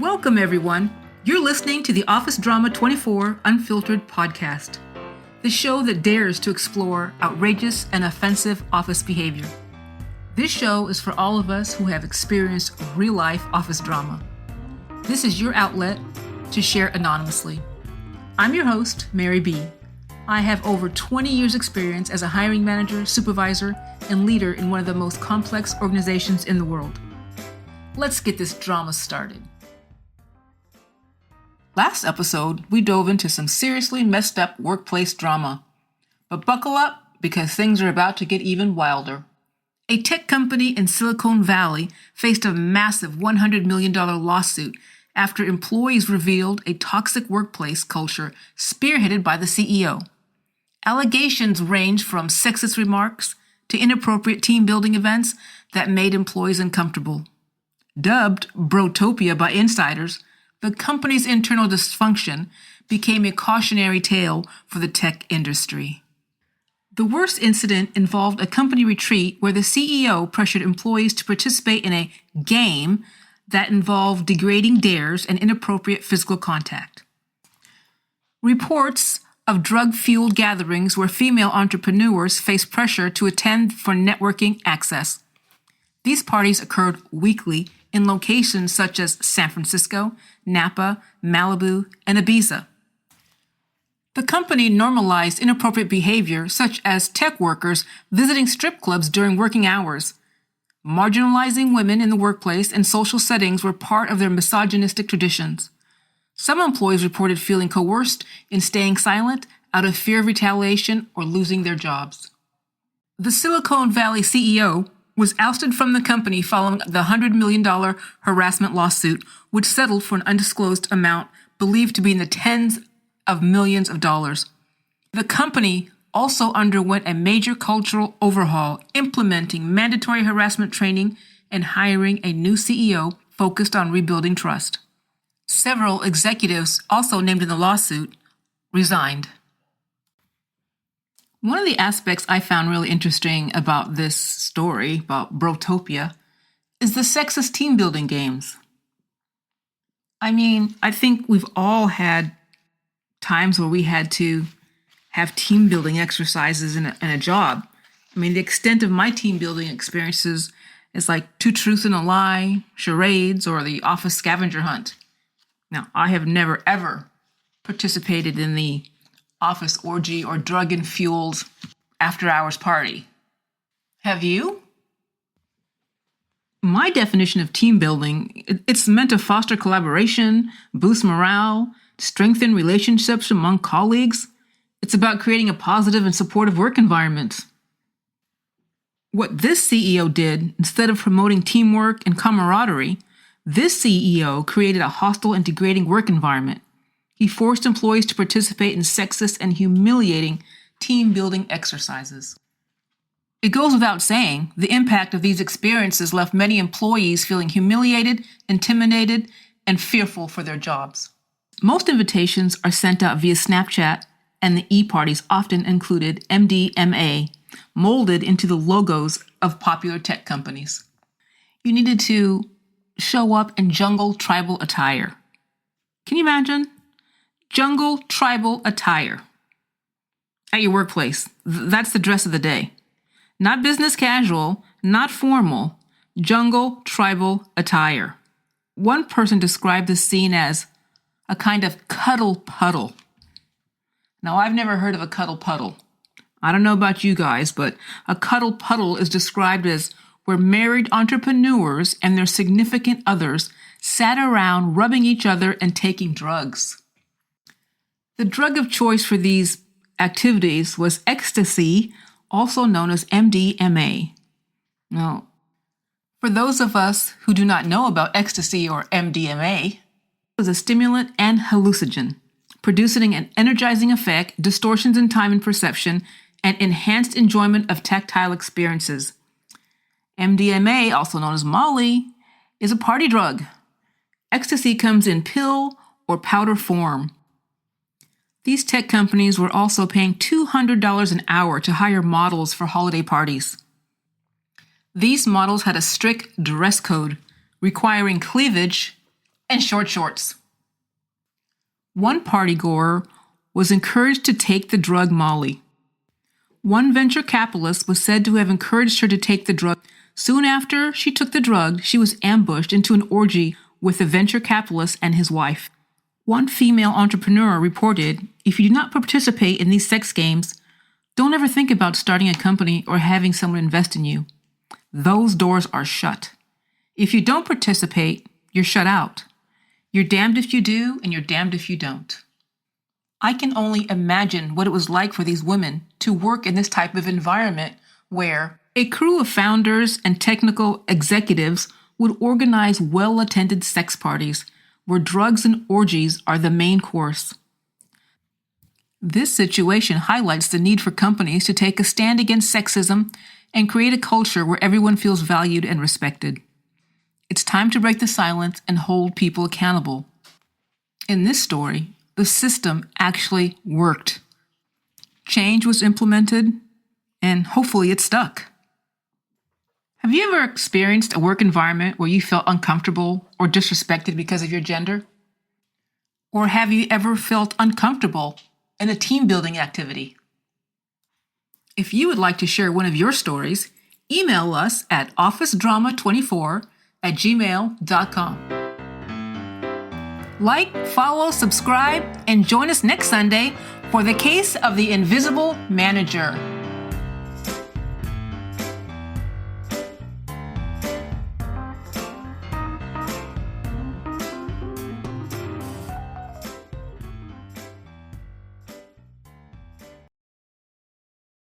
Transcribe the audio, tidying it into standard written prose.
Welcome, everyone. You're listening to the Office Drama 24 Unfiltered podcast, the show that dares to explore outrageous and offensive office behavior. This show is for all of us who have experienced real-life office drama. This is your outlet to share anonymously. I'm your host, Mary B. I have over 20 years' experience as a hiring manager, supervisor, and leader in one of the most complex organizations in the world. Let's get this drama started. Last episode, we dove into some seriously messed up workplace drama. But buckle up, because things are about to get even wilder. A tech company in Silicon Valley faced a massive $100 million lawsuit after employees revealed a toxic workplace culture spearheaded by the CEO. Allegations range from sexist remarks to inappropriate team-building events that made employees uncomfortable. Dubbed Brotopia by insiders, the company's internal dysfunction became a cautionary tale for the tech industry. The worst incident involved a company retreat where the CEO pressured employees to participate in a game that involved degrading dares and inappropriate physical contact. Reports of drug-fueled gatherings where female entrepreneurs faced pressure to attend for networking access. These parties occurred weekly in locations such as San Francisco, Napa, Malibu, and Ibiza. The company normalized inappropriate behavior such as tech workers visiting strip clubs during working hours. Marginalizing women in the workplace and social settings were part of their misogynistic traditions. Some employees reported feeling coerced in staying silent out of fear of retaliation or losing their jobs. The Silicon Valley CEO was ousted from the company following the $100 million harassment lawsuit, which settled for an undisclosed amount believed to be in the tens of millions of dollars. The company also underwent a major cultural overhaul, implementing mandatory harassment training and hiring a new CEO focused on rebuilding trust. Several executives, also named in the lawsuit, resigned. One of the aspects I found really interesting about this story, about Brotopia, is the sexist team building games. I mean, I think we've all had times where we had to have team building exercises in a job. I mean, the extent of my team building experiences is like Two Truths and a Lie, charades, or the office scavenger hunt. Now, I have never, ever participated in the office orgy or drug-fueled after-hours party. Have you? My definition of team building, it's meant to foster collaboration, boost morale, strengthen relationships among colleagues. It's about creating a positive and supportive work environment. What this CEO did, instead of promoting teamwork and camaraderie, this CEO created a hostile and degrading work environment. He forced employees to participate in sexist and humiliating team-building exercises. It goes without saying, the impact of these experiences left many employees feeling humiliated, intimidated, and fearful for their jobs. Most invitations are sent out via Snapchat, and the e-parties often included MDMA, molded into the logos of popular tech companies. You needed to show up in jungle tribal attire. Can you imagine? Jungle tribal attire. At your workplace, that's the dress of the day. Not business casual, not formal, jungle tribal attire. One person described this scene as a kind of cuddle puddle. Now, I've never heard of a cuddle puddle. I don't know about you guys, but a cuddle puddle is described as where married entrepreneurs and their significant others sat around rubbing each other and taking drugs. The drug of choice for these activities was ecstasy, also known as MDMA. Now, for those of us who do not know about ecstasy or MDMA, it was a stimulant and hallucinogen, producing an energizing effect, distortions in time and perception, and enhanced enjoyment of tactile experiences. MDMA, also known as Molly, is a party drug. Ecstasy comes in pill or powder form. These tech companies were also paying $200 an hour to hire models for holiday parties. These models had a strict dress code requiring cleavage and short shorts. One partygoer was encouraged to take the drug Molly. One venture capitalist was said to have encouraged her to take the drug. Soon after she took the drug, she was ambushed into an orgy with the venture capitalist and his wife. One female entrepreneur reported, "If you do not participate in these sex games, don't ever think about starting a company or having someone invest in you. Those doors are shut. If you don't participate, you're shut out. You're damned if you do, and you're damned if you don't." I can only imagine what it was like for these women to work in this type of environment where a crew of founders and technical executives would organize well-attended sex parties where drugs and orgies are the main course. This situation highlights the need for companies to take a stand against sexism and create a culture where everyone feels valued and respected. It's time to break the silence and hold people accountable. In this story, the system actually worked. Change was implemented, and hopefully it stuck. Have you ever experienced a work environment where you felt uncomfortable or disrespected because of your gender? Or have you ever felt uncomfortable in a team building activity? If you would like to share one of your stories, email us at officedrama24@gmail.com. Like, follow, subscribe, and join us next Sunday for the case of the invisible manager.